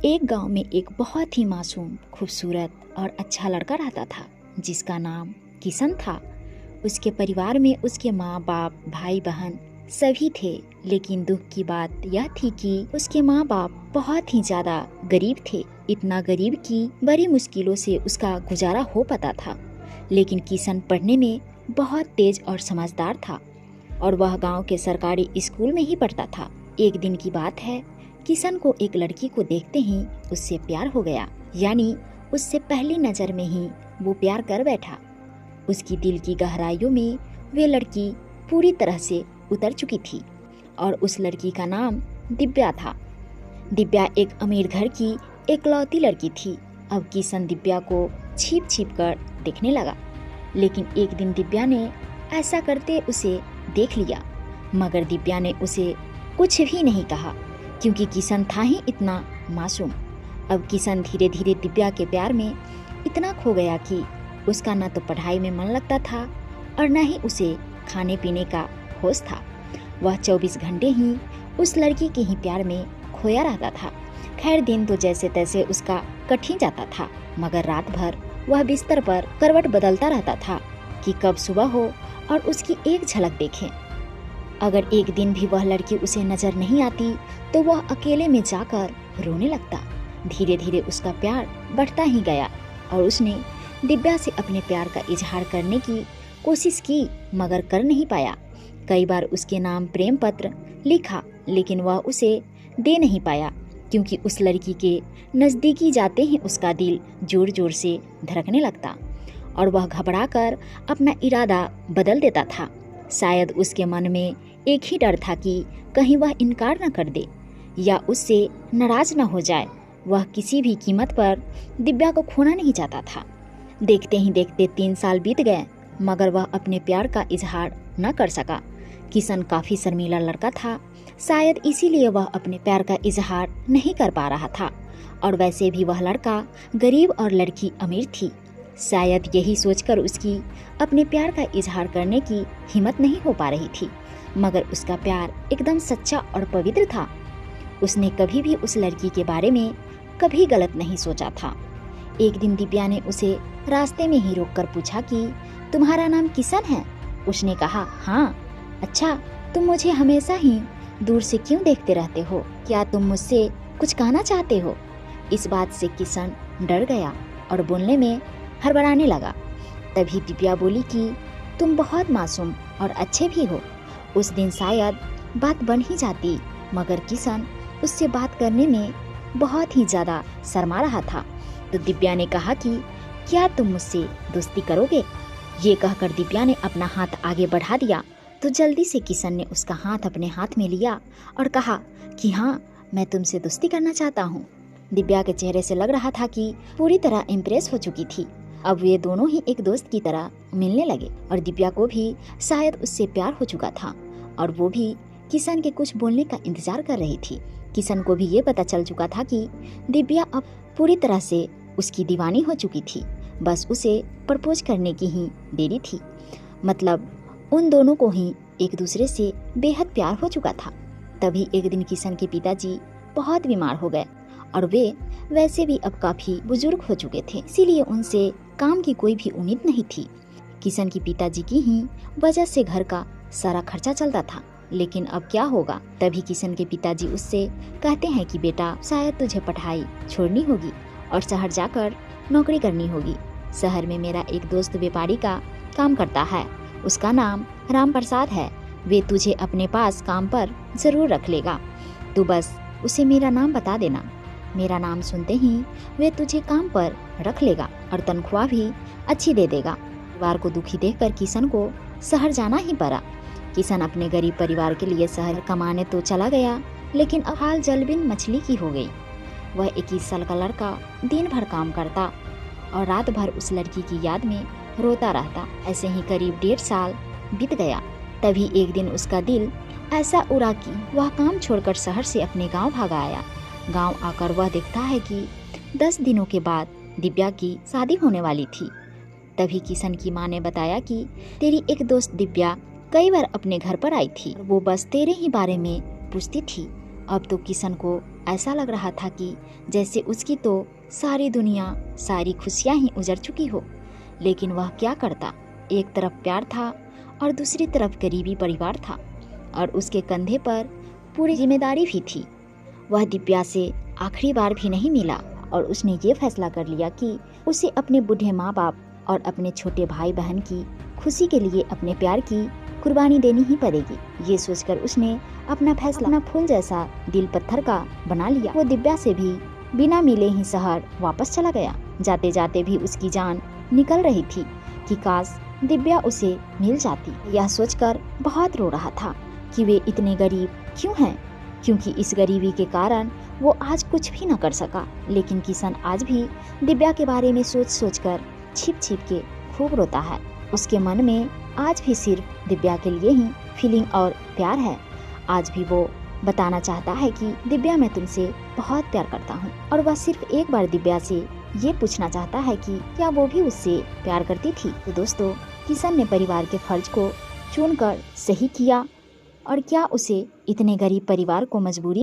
एक गांव में एक बहुत ही मासूम, खूबसूरत और अच्छा लड़का रहता था जिसका नाम किशन था। उसके परिवार में उसके माँ बाप, भाई बहन सभी थे, लेकिन दुख की बात यह थी कि उसके माँ बाप बहुत ही ज्यादा गरीब थे। इतना गरीब कि बड़ी मुश्किलों से उसका गुजारा हो पाता था। लेकिन किशन पढ़ने में बहुत तेज और समझदार था और वह गांव के सरकारी स्कूल में ही पढ़ता था। एक दिन की बात है, किशन को एक लड़की को देखते ही उससे प्यार हो गया। यानी उससे पहली नजर में ही वो प्यार कर बैठा। उसकी दिल की गहराइयों में वे लड़की पूरी तरह से उतर चुकी थी और उस लड़की का नाम दिव्या था। दिव्या एक अमीर घर की एकलौती लड़की थी। अब किशन दिव्या को छिप छिप कर देखने लगा, लेकिन एक दिन दिव्या ने ऐसा करते उसे देख लिया। मगर दिव्या ने उसे कुछ भी नहीं कहा क्योंकि किशन था ही इतना मासूम। अब किशन धीरे धीरे दिव्या के प्यार में इतना खो गया कि उसका न तो पढ़ाई में मन लगता था और न ही उसे खाने पीने का होश था। वह 24 घंटे ही उस लड़की के ही प्यार में खोया रहता था। खैर, दिन तो जैसे तैसे उसका कट ही जाता था, मगर रात भर वह बिस्तर पर करवट बदलता रहता था कि कब सुबह हो और उसकी एक झलक देखे। अगर एक दिन भी वह लड़की उसे नजर नहीं आती तो वह अकेले में जाकर रोने लगता। धीरे धीरे उसका प्यार बढ़ता ही गया और उसने दिव्या से अपने प्यार का इजहार करने की कोशिश की, मगर कर नहीं पाया। कई बार उसके नाम प्रेम पत्र लिखा, लेकिन वह उसे दे नहीं पाया क्योंकि उस लड़की के नज़दीकी जाते ही उसका दिल जोर जोर से धड़कने लगता और वह घबराकर अपना इरादा बदल देता था। शायद उसके मन में एक ही डर था कि कहीं वह इनकार न कर दे या उससे नाराज न हो जाए। वह किसी भी कीमत पर दिव्या को खोना नहीं चाहता था। देखते ही देखते 3 साल बीत गए, मगर वह अपने प्यार का इजहार न कर सका। किशन काफी शर्मीला लड़का था, शायद इसीलिए वह अपने प्यार का इजहार नहीं कर पा रहा था। और वैसे भी वह लड़का गरीब और लड़की अमीर थी। शायद यही सोचकर उसकी अपने प्यार का इजहार करने की हिम्मत नहीं हो पा रही थी, मगर उसका प्यार एकदम सच्चा और पवित्र था। उसने कभी भी उस लड़की के बारे में कभी गलत नहीं सोचा था। एक दिन दिव्या ने उसे रास्ते में ही रोककर पूछा कि तुम्हारा नाम किशन है? उसने कहा, हाँ। अच्छा, तुम मुझे हमेशा ही दूर से क्यों देखते रहते हो? क्या तुम मुझसे कुछ कहना चाहते हो? इस बात से किशन डर गया और बोलने में हड़बड़ाने लगा। तभी दिव्या बोली कि तुम बहुत मासूम और अच्छे भी हो। उस दिन शायद बात बन ही जाती, मगर किशन उससे बात करने में बहुत ही ज्यादा शर्मा रहा था। तो दिव्या ने कहा कि क्या तुम मुझसे दोस्ती करोगे? ये कहकर दिव्या ने अपना हाथ आगे बढ़ा दिया तो जल्दी से किशन ने उसका हाथ अपने हाथ में लिया और कहा कि हाँ, मैं तुमसे दोस्ती करना चाहता हूँ। दिव्या के चेहरे से लग रहा था कि पूरी तरह इम्प्रेस हो चुकी थी। अब वे दोनों ही एक दोस्त की तरह मिलने लगे और दिव्या को भी शायद उससे प्यार हो चुका था और वो भी किशन के कुछ बोलने का इंतजार कर रही थी। किशन को भी ये पता चल चुका था कि दिव्या अब पूरी तरह से उसकी दीवानी हो चुकी थी, बस उसे प्रपोज करने की ही देरी थी। मतलब उन दोनों को ही एक दूसरे से बेहद प्यार हो चुका था। तभी एक दिन किशन के पिताजी बहुत बीमार हो गए और वे वैसे भी अब काफी बुजुर्ग हो चुके थे, इसीलिए उनसे काम की कोई भी उम्मीद नहीं थी। किशन की पिताजी की ही वजह से घर का सारा खर्चा चलता था, लेकिन अब क्या होगा? तभी किशन के पिताजी उससे कहते हैं कि बेटा, शायद तुझे पढ़ाई छोड़नी होगी और शहर जाकर नौकरी करनी होगी। शहर में मेरा एक दोस्त व्यापारी का काम करता है, उसका नाम राम प्रसाद है। वे तुझे अपने पास काम पर जरूर रख लेगा। तू बस उसे मेरा नाम बता देना। मेरा नाम सुनते ही वे तुझे काम पर रख लेगा और तनख्वाह भी अच्छी दे देगा। परिवार को दुखी देखकर किशन को शहर जाना ही पड़ा। किशन अपने गरीब परिवार के लिए शहर कमाने तो चला गया, लेकिन अब हाल जलबिन मछली की हो गई। वह 21 साल का लड़का दिन भर काम करता और रात भर उस लड़की की याद में रोता रहता। ऐसे ही करीब 1.5 साल बीत गया। तभी एक दिन उसका दिल ऐसा उड़ा कि वह काम छोड़कर शहर से अपने गांव भागा आया। गांव आकर वह देखता है कि 10 दिनों के बाद दिव्या की शादी होने वाली थी। तभी किशन की माँ ने बताया कि तेरी एक दोस्त दिव्या कई बार अपने घर पर आई थी, वो बस तेरे ही बारे में पूछती थी। अब तो किशन को ऐसा लग रहा था कि जैसे उसकी तो सारी दुनिया, सारी खुशियाँ ही उजड़ चुकी हो। लेकिन वह क्या करता? एक तरफ प्यार था और दूसरी तरफ गरीबी परिवार था, और उसके कंधे पर पूरी जिम्मेदारी भी थी। वह दिव्या से आखिरी बार भी नहीं मिला और उसने ये फैसला कर लिया कि उसे अपने बूढ़े माँ बाप और अपने छोटे भाई बहन की खुशी के लिए अपने प्यार की कुर्बानी देनी ही पड़ेगी। ये सोचकर उसने अपना फैसला अपना फूल जैसा दिल पत्थर का बना लिया। वो दिव्या से भी बिना मिले ही शहर वापस चला गया। जाते जाते भी उसकी जान निकल रही थी कि काश दिव्या उसे मिल जाती। यह सोचकर बहुत रो रहा था कि वे इतने गरीब क्यों हैं, क्योंकि इस गरीबी के कारण वो आज कुछ भी न कर सका। लेकिन किशन आज भी दिव्या के बारे में सोच सोच कर छिप छिप के खूब रोता है। उसके मन में आज भी सिर्फ दिव्या के लिए ही फीलिंग और प्यार है। आज भी वो बताना चाहता है कि दिव्या, मैं तुमसे बहुत प्यार करता हूँ। और वह सिर्फ एक बार दिव्या से ये पूछना चाहता है कि क्या वो भी उससे प्यार करती थी। तो दोस्तों, किशन ने परिवार के फर्ज को चुनकर सही किया, और क्या उसे इतने गरीब परिवार को मजबूरी